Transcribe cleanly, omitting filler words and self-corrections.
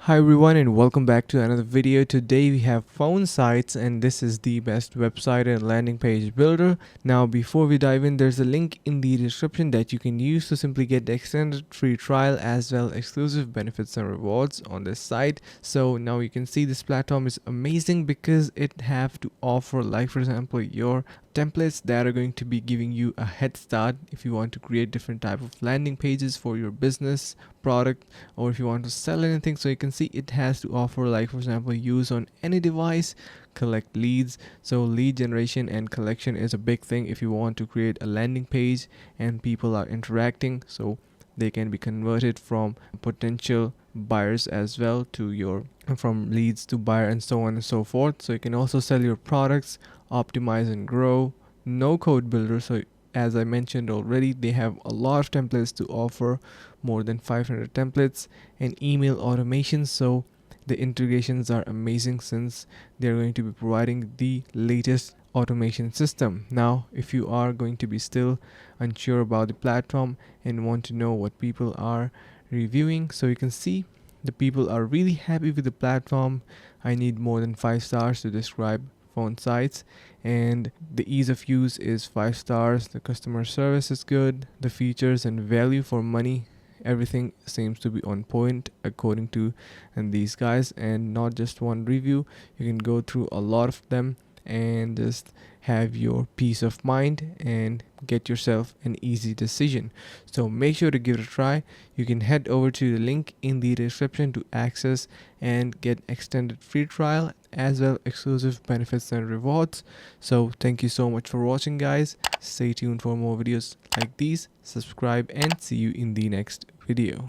Hi everyone and welcome back to another video. Today we have PhoneSites and this is the best website and landing page builder. Now before we dive in, there's a link in the description that you can use to simply get the extended free trial as well exclusive benefits and rewards on this site. So now you can see this platform is amazing because it have to offer, like for example, your templates that are going to be giving you a head start if you want to create different type of landing pages for your business product, or if you want to sell anything. So you can see it has to offer, like for example, use on any device, collect leads. So lead generation and collection is a big thing if you want to create a landing page and people are interacting, so they can be converted from potential buyers as well to your, from leads to buyer, and so on and so forth. So you can also sell your products, optimize and grow. No code builder, so as I mentioned already, they have a lot of templates to offer, more than 500 templates, and email automation. So the integrations are amazing since they're going to be providing the latest automation system. Now if you are going to be still unsure about the platform and want to know what people are reviewing, so you can see the people are really happy with the platform. I need more than 5 stars to describe PhoneSites, and the ease of use is 5 stars. The customer service is good. The features and value for money, everything seems to be on point according to these guys, and not just one review. You can go through a lot of them and just have your peace of mind and get yourself an easy decision. So make sure to give it a try. You can head over to the link in the description to access and get extended free trial as well exclusive benefits and rewards. So thank you so much for watching, guys. Stay tuned for more videos like these. Subscribe and see you in the next video.